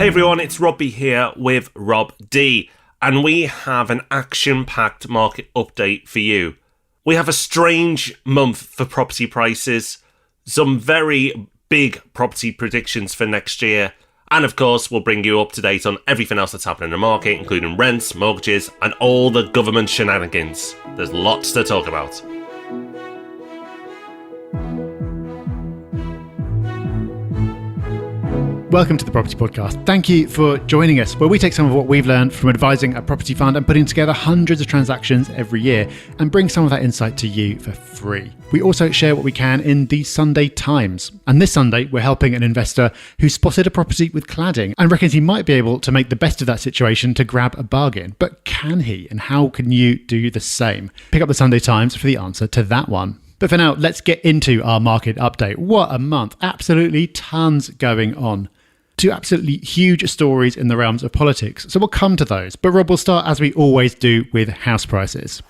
Hey everyone, it's Robbie here with Rob D, and we have an action-packed market update for you. We have a strange month for property prices, some very big property predictions for next year, and of course we'll bring you up to date on everything else that's happening in the market, including rents, mortgages, and all the government shenanigans. There's lots to talk about. Welcome to the Property Podcast. Thank you for joining us, where we take some of what we've learned from advising a property fund and putting together hundreds of transactions every year and bring some of that insight to you for free. We also share what we can in the Sunday Times. And this Sunday, we're helping an investor who spotted a property with cladding and reckons he might be able to make the best of that situation to grab a bargain. But can he? And how can you do the same? Pick up the Sunday Times for the answer to that one. But for now, let's get into our market update. What a month. Absolutely tons going on. Two absolutely huge stories in the realms of politics, so we'll come to those. But Rob, we'll start as we always do with house prices.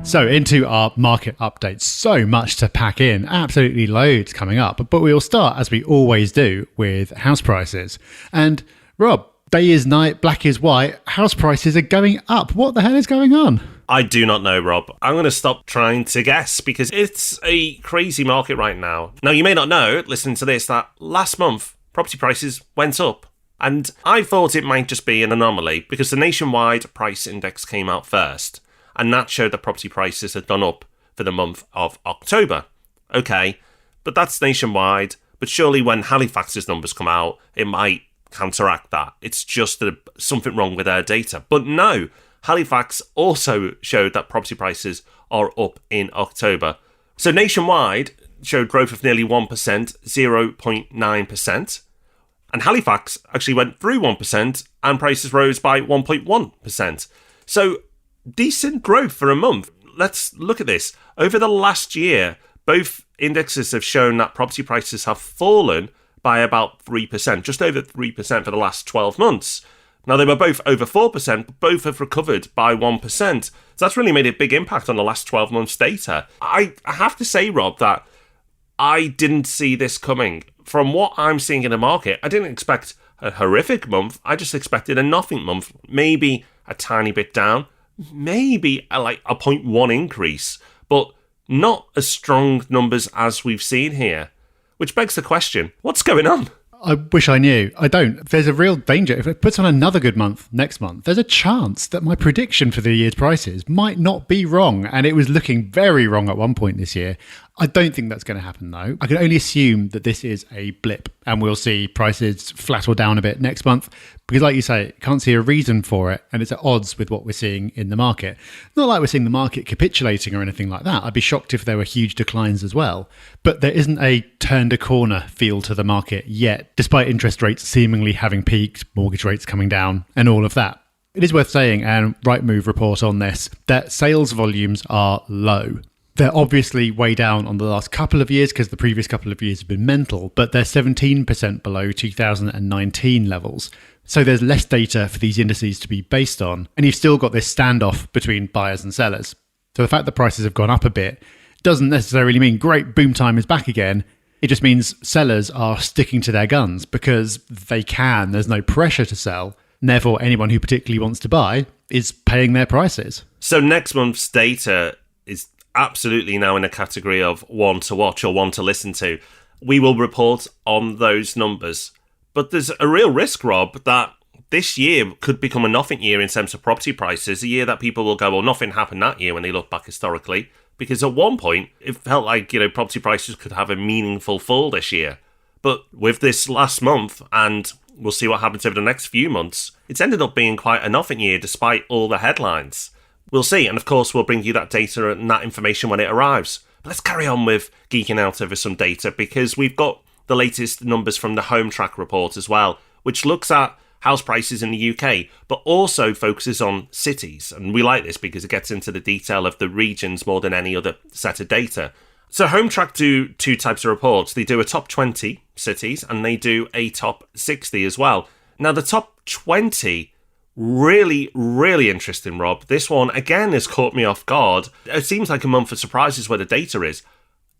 So into our market update. So much to pack in, absolutely loads coming up. But we'll start as we always do with house prices. And Rob, day is night, black is white, house prices are going up. What the hell is going on? I do not know, Rob. I'm going to stop trying to guess because it's a crazy market right now. Now, you may not know, listening to this, that last month, property prices went up. And I thought it might just be an anomaly because the nationwide price index came out first. And that showed that property prices had gone up for the month of October. Okay, but that's nationwide. But surely when Halifax's numbers come out, it might counteract that. It's just something wrong with their data. But no, Halifax also showed that property prices are up in October. So nationwide showed growth of nearly 1%, 0.9%. And Halifax actually went through 1% and prices rose by 1.1%. So decent growth for a month. Let's look at this. Over the last year, both indexes have shown that property prices have fallen by about 3%, just over 3% for the last 12 months. Now, they were both over 4%, but both have recovered by 1%. So that's really made a big impact on the last 12 months' data. I have to say, Rob, that I didn't see this coming. From what I'm seeing in the market, I didn't expect a horrific month. I just expected a nothing month, maybe a tiny bit down, maybe a 0.1 increase, but not as strong numbers as we've seen here. Which begs the question, what's going on? I wish I knew. I don't. There's a real danger. If it puts on another good month next month, there's a chance that my prediction for the year's prices might not be wrong. And it was looking very wrong at one point this year. I don't think that's going to happen, though. I can only assume that this is a blip and we'll see prices flat or down a bit next month because, like you say, can't see a reason for it and it's at odds with what we're seeing in the market. Not like we're seeing the market capitulating or anything like that. I'd be shocked if there were huge declines as well. But there isn't a turned a corner feel to the market yet, despite interest rates seemingly having peaked, mortgage rates coming down and all of that. It is worth saying, and Rightmove report on this, that sales volumes are low. They're obviously way down on the last couple of years because the previous couple of years have been mental, but they're 17% below 2019 levels. So there's less data for these indices to be based on, and you've still got this standoff between buyers and sellers. So the fact that prices have gone up a bit doesn't necessarily mean great, boom time is back again. It just means sellers are sticking to their guns because they can. There's no pressure to sell. And therefore, anyone who particularly wants to buy is paying their prices. So next month's data is absolutely now in a category of one to watch or one to listen to. We will report on those numbers. But there's a real risk, Rob, that this year could become a nothing year in terms of property prices, a year that people will go, well, nothing happened that year when they look back historically. Because at one point, it felt like, property prices could have a meaningful fall this year. But with this last month, and we'll see what happens over the next few months, it's ended up being quite a nothing year despite all the headlines. We'll see, and of course we'll bring you that data and that information when it arrives. But let's carry on with geeking out over some data because we've got the latest numbers from the Home Track report as well, which looks at house prices in the UK, but also focuses on cities. And we like this because it gets into the detail of the regions more than any other set of data. So Home Track do two types of reports. They do a top 20 cities and they do a top 60 as well. Now the top 20, really, really interesting, Rob. This one, again, has caught me off guard. It seems like a month of surprises where the data is.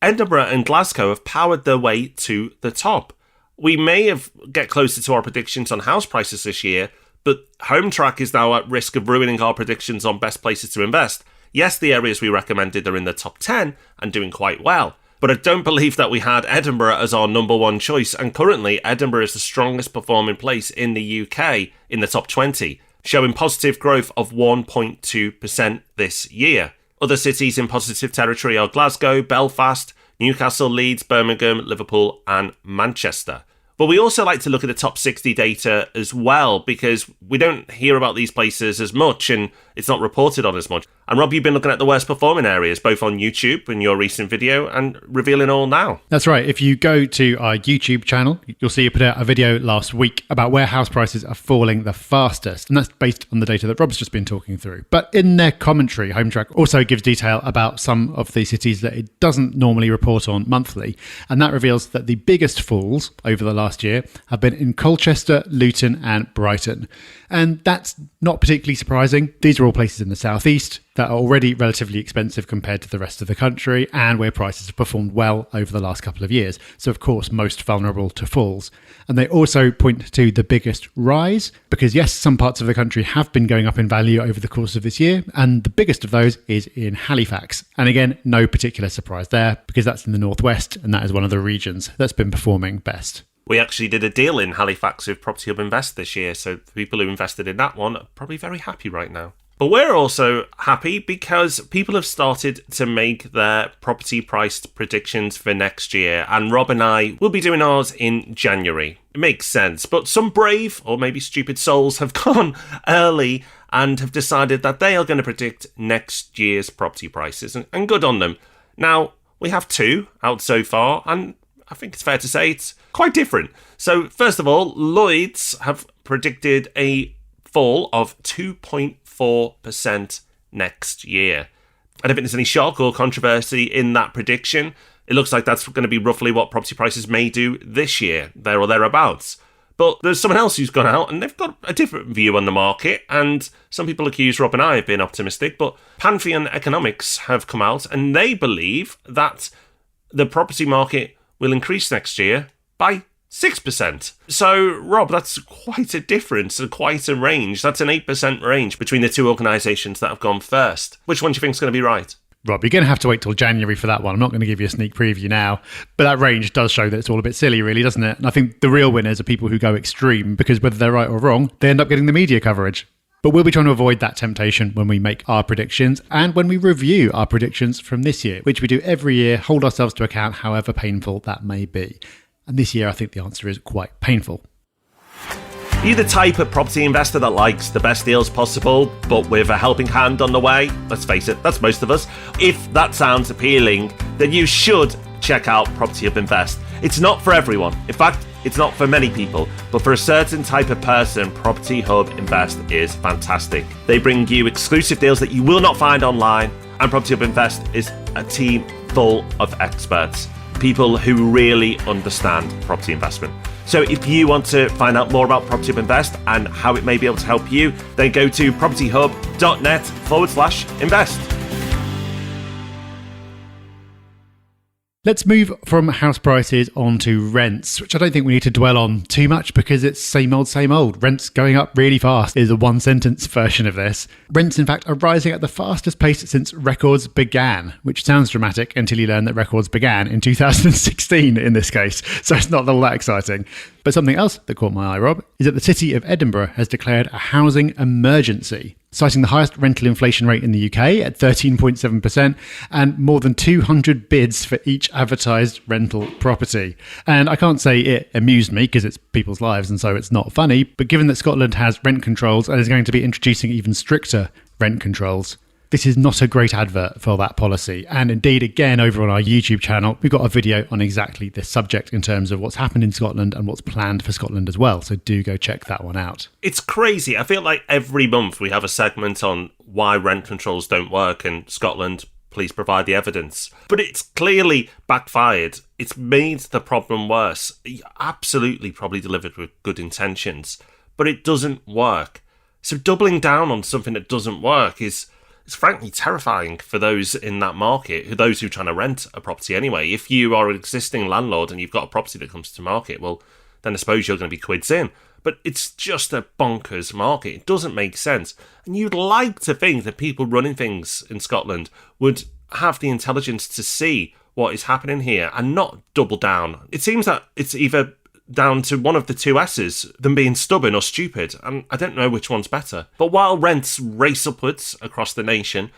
Edinburgh and Glasgow have powered their way to the top. We may have get closer to our predictions on house prices this year, but Home Track is now at risk of ruining our predictions on best places to invest. Yes, the areas we recommended are in the top 10 and doing quite well, but I don't believe that we had Edinburgh as our number one choice, and currently Edinburgh is the strongest performing place in the UK in the top 20, showing positive growth of 1.2% this year. Other cities in positive territory are Glasgow, Belfast, Newcastle, Leeds, Birmingham, Liverpool and Manchester. But we also like to look at the top 60 data as well, because we don't hear about these places as much and it's not reported on as much. And Rob, you've been looking at the worst performing areas, both on YouTube in your recent video and revealing all now. That's right. If you go to our YouTube channel, you'll see you put out a video last week about where house prices are falling the fastest. And that's based on the data that Rob's just been talking through. But in their commentary, Home Track also gives detail about some of the cities that it doesn't normally report on monthly. And that reveals that the biggest falls over the last year have been in Colchester, Luton and Brighton. And that's not particularly surprising. These are all places in the southeast that are already relatively expensive compared to the rest of the country and where prices have performed well over the last couple of years. So, of course, most vulnerable to falls. And they also point to the biggest rise because, yes, some parts of the country have been going up in value over the course of this year. And the biggest of those is in Halifax. And again, no particular surprise there because that's in the northwest and that is one of the regions that's been performing best. We actually did a deal in Halifax with Property Hub Invest this year, so the people who invested in that one are probably very happy right now. But we're also happy because people have started to make their property price predictions for next year, and Rob and I will be doing ours in January. It makes sense, but some brave, or maybe stupid souls have gone early and have decided that they are going to predict next year's property prices, and good on them. Now, we have two out so far, and I think it's fair to say it's quite different. So, first of all, Lloyd's have predicted a fall of 2.4% next year. I don't think there's any shock or controversy in that prediction. It looks like that's going to be roughly what property prices may do this year, there or thereabouts. But there's someone else who's gone out and they've got a different view on the market, and some people accuse Rob and I of being optimistic, but Pantheon Economics have come out and they believe that the property market will increase next year by 6%. So, Rob, that's quite a difference and quite a range. That's an 8% range between the two organisations that have gone first. Which one do you think is going to be right? Rob, you're going to have to wait till January for that one. I'm not going to give you a sneak preview now. But that range does show that it's all a bit silly, really, doesn't it? And I think the real winners are people who go extreme because whether they're right or wrong, they end up getting the media coverage. But we'll be trying to avoid that temptation when we make our predictions and when we review our predictions from this year, which we do every year, hold ourselves to account, however painful that may be. And this year, I think the answer is quite painful. Are you the type of property investor that likes the best deals possible, but with a helping hand on the way? Let's face it, that's most of us. If that sounds appealing, then you should check out Property Hub Invest. It's not for everyone. In fact, it's not for many people, but for a certain type of person, Property Hub Invest is fantastic. They bring you exclusive deals that you will not find online, and Property Hub Invest is a team full of experts, people who really understand property investment. So if you want to find out more about Property Hub Invest and how it may be able to help you, then go to propertyhub.net/invest. Let's move from house prices on to rents, which I don't think we need to dwell on too much because it's same old, same old. Rents going up really fast is a one-sentence version of this. Rents, in fact, are rising at the fastest pace since records began, which sounds dramatic until you learn that records began in 2016 in this case, so it's not all that exciting. But something else that caught my eye, Rob, is that the city of Edinburgh has declared a housing emergency, citing the highest rental inflation rate in the UK at 13.7% and more than 200 bids for each advertised rental property. And I can't say it amused me because it's people's lives and so it's not funny, but given that Scotland has rent controls and is going to be introducing even stricter rent controls, this is not a great advert for that policy. And indeed, again, over on our YouTube channel, we've got a video on exactly this subject in terms of what's happened in Scotland and what's planned for Scotland as well. So do go check that one out. It's crazy. I feel like every month we have a segment on why rent controls don't work in Scotland. Please provide the evidence. But it's clearly backfired. It's made the problem worse. Absolutely probably delivered with good intentions, but it doesn't work. So doubling down on something that doesn't work is it's frankly terrifying for those in that market, those who are trying to rent a property anyway. If you are an existing landlord and you've got a property that comes to market, well, then I suppose you're going to be quids in. But it's just a bonkers market. It doesn't make sense. And you'd like to think that people running things in Scotland would have the intelligence to see what is happening here and not double down. It seems that it's either down to one of the two S's, them being stubborn or stupid, and I don't know which one's better. But while rents race upwards across the nation,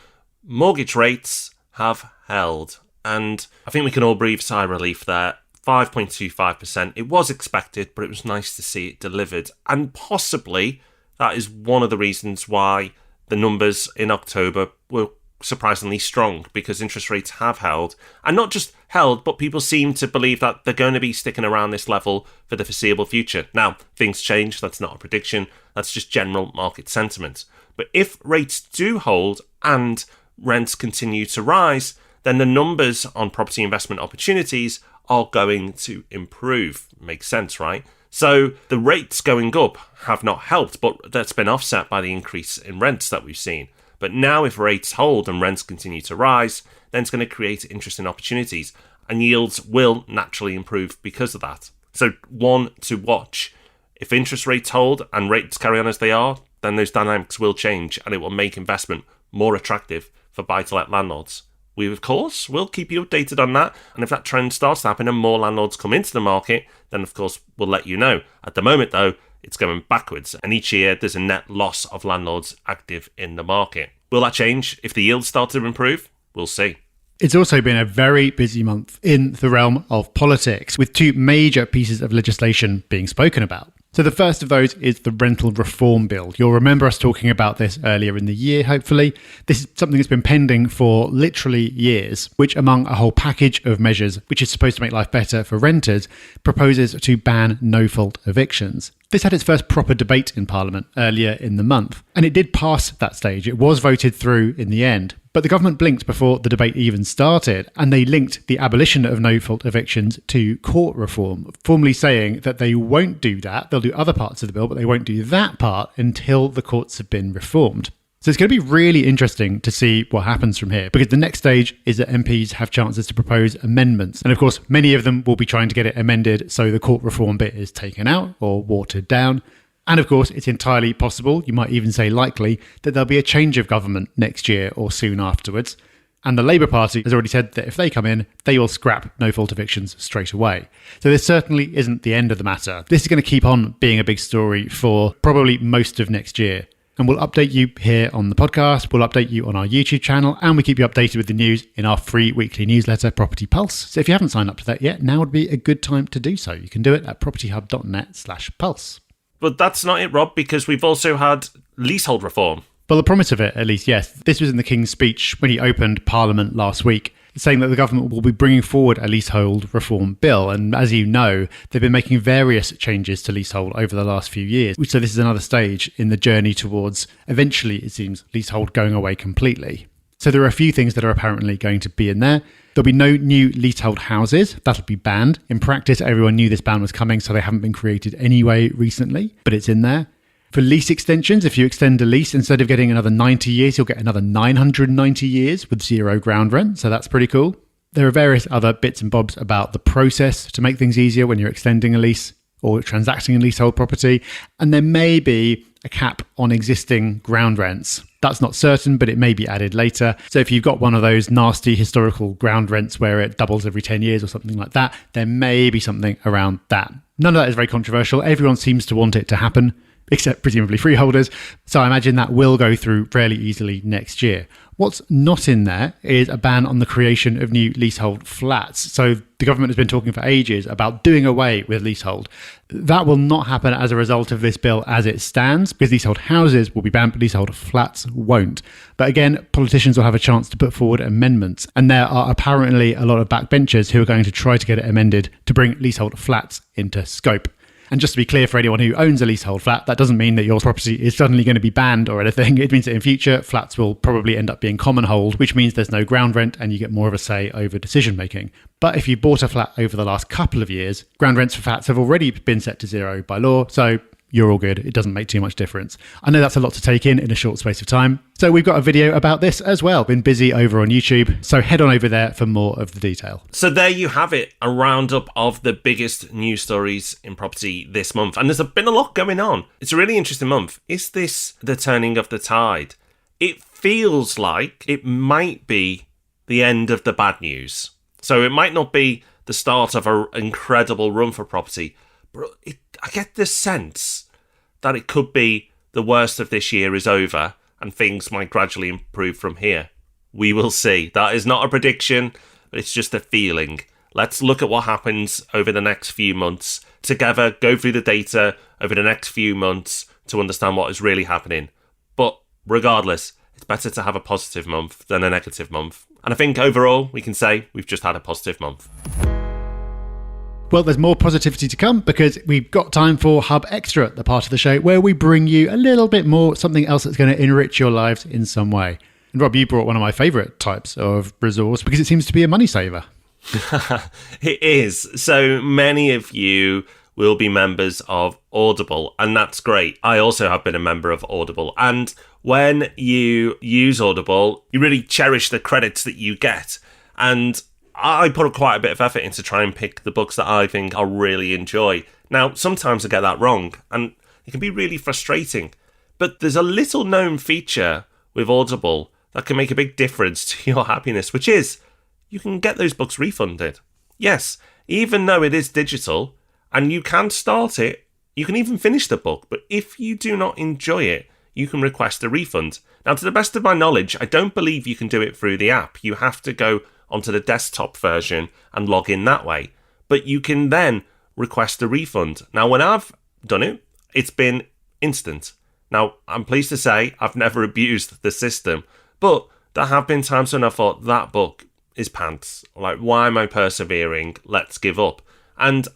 mortgage rates have held. And I think we can all breathe sigh of relief there. 5.25%. It was expected, but it was nice to see it delivered. And possibly that is one of the reasons why the numbers in October were surprisingly strong, because interest rates have held. And not just held, but people seem to believe that they're going to be sticking around this level for the foreseeable future. Now, things change. That's not a prediction. That's just general market sentiment. But if rates do hold and rents continue to rise, then the numbers on property investment opportunities are going to improve. Makes sense, right? So the rates going up have not helped, but that's been offset by the increase in rents that we've seen. But now if rates hold and rents continue to rise, then it's going to create interesting opportunities, and yields will naturally improve because of that. So one to watch. If interest rates hold and rates carry on as they are, then those dynamics will change, and it will make investment more attractive for buy-to-let landlords. We, of course, will keep you updated on that, and if that trend starts to happen and more landlords come into the market, then of course we'll let you know. At the moment though, it's going backwards, and each year there's a net loss of landlords active in the market. Will that change if the yields start to improve? We'll see. It's also been a very busy month in the realm of politics, with two major pieces of legislation being spoken about. So the first of those is the rental reform bill. You'll remember us talking about this earlier in the year, hopefully. This is something that's been pending for literally years, which among a whole package of measures, which is supposed to make life better for renters, proposes to ban no-fault evictions. This had its first proper debate in Parliament earlier in the month, and it did pass that stage. It was voted through in the end. But the government blinked before the debate even started, and they linked the abolition of no-fault evictions to court reform, formally saying that they won't do that. They'll do other parts of the bill, but they won't do that part until the courts have been reformed. So it's going to be really interesting to see what happens from here, because the next stage is that MPs have chances to propose amendments. And of course, many of them will be trying to get it amended so the court reform bit is taken out or watered down. And of course, it's entirely possible, you might even say likely, that there'll be a change of government next year or soon afterwards. And the Labour Party has already said that if they come in, they will scrap no-fault evictions straight away. So this certainly isn't the end of the matter. This is going to keep on being a big story for probably most of next year. And we'll update you here on the podcast, we'll update you on our YouTube channel, and we keep you updated with the news in our free weekly newsletter, Property Pulse. So if you haven't signed up to that yet, now would be a good time to do so. You can do it at propertyhub.net/pulse. But that's not it, Rob, because we've also had leasehold reform. Well, the promise of it, at least, yes. This was in the King's speech when he opened Parliament last week, saying that the government will be bringing forward a leasehold reform bill. And as you know, they've been making various changes to leasehold over the last few years. So this is another stage in the journey towards, eventually, it seems, leasehold going away completely. So there are a few things that are apparently going to be in there. There'll be no new leasehold houses. That'll be banned. In practice, everyone knew this ban was coming, so they haven't been created anyway recently, but it's in there. For lease extensions, if you extend a lease, instead of getting another 90 years, you'll get another 990 years with zero ground rent. So that's pretty cool. There are various other bits and bobs about the process to make things easier when you're extending a lease or transacting a leasehold property. And there may be a cap on existing ground rents. That's not certain, but it may be added later. So if you've got one of those nasty historical ground rents where it doubles every 10 years or something like that, there may be something around that. None of that is very controversial. Everyone seems to want it to happen, except presumably freeholders. So I imagine that will go through fairly easily next year. What's not in there is a ban on the creation of new leasehold flats. So the government has been talking for ages about doing away with leasehold. That will not happen as a result of this bill as it stands, because leasehold houses will be banned, but leasehold flats won't. But again, politicians will have a chance to put forward amendments. And there are apparently a lot of backbenchers who are going to try to get it amended to bring leasehold flats into scope. And just to be clear for anyone who owns a leasehold flat, that doesn't mean that your property is suddenly going to be banned or anything. It means that in future, flats will probably end up being common hold, which means there's no ground rent and you get more of a say over decision making. But if you bought a flat over the last couple of years, ground rents for flats have already been set to zero by law. So you're all good. It doesn't make too much difference. I know that's a lot to take in a short space of time. So we've got a video about this as well. Been busy over on YouTube. So head on over there for more of the detail. So there you have it, a roundup of the biggest news stories in property this month. And there's been a lot going on. It's a really interesting month. Is this the turning of the tide? It feels like it might be the end of the bad news. So it might not be the start of an incredible run for property, but I get the sense that it could be the worst of this year is over and things might gradually improve from here. We will see. That is not a prediction, but it's just a feeling. Let's look at what happens over the next few months together, go through the data over the next few months to understand what is really happening. But regardless, it's better to have a positive month than a negative month. And I think overall, we can say we've just had a positive month. Well, there's more positivity to come because we've got time for Hub Extra, the part of the show where we bring you a little bit more, something else that's going to enrich your lives in some way. And Rob, you brought one of my favourite types of resource because it seems to be a money saver. It is. So many of you will be members of Audible, and that's great. I also have been a member of Audible. And when you use Audible, you really cherish the credits that you get. And I put quite a bit of effort into trying and pick the books that I think I'll really enjoy. Now, sometimes I get that wrong, and it can be really frustrating. But there's a little known feature with Audible that can make a big difference to your happiness, which is you can get those books refunded. Yes, even though it is digital, and you can start it, you can even finish the book, but if you do not enjoy it, you can request a refund. Now, to the best of my knowledge, I don't believe you can do it through the app. You have to go onto the desktop version and log in that way. But you can then request a refund. Now, when I've done it, it's been instant. Now, I'm pleased to say I've never abused the system, but there have been times when I thought that book is pants. Like, why am I persevering? Let's give up. And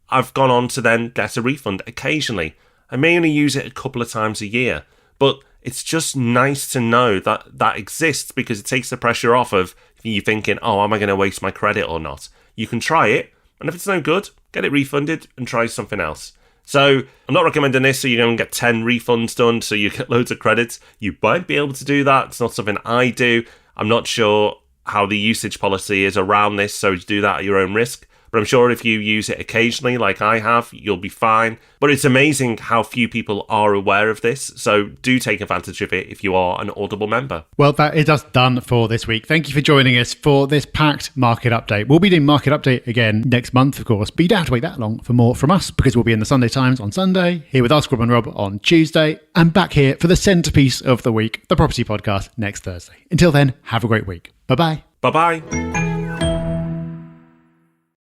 I've gone on to then get a refund occasionally. I may only use it a couple of times a year, but it's just nice to know that that exists because it takes the pressure off of you thinking, oh, am I going to waste my credit or not? You can try it, and if it's no good, get it refunded and try something else. So I'm not recommending this so you don't get 10 refunds done so you get loads of credits. You might be able to do that. It's not something I do. I'm not sure how the usage policy is around this, so you do that at your own risk. But I'm sure if you use it occasionally, like I have, you'll be fine. But it's amazing how few people are aware of this. So do take advantage of it if you are an Audible member. Well, that is us done for this week. Thank you for joining us for this packed market update. We'll be doing market update again next month, of course. But you don't have to wait that long for more from us because we'll be in the Sunday Times on Sunday, here with us, Rob and Rob, on Tuesday, and back here for the centrepiece of the week, the Property Podcast, next Thursday. Until then, have a great week. Bye-bye. Bye-bye.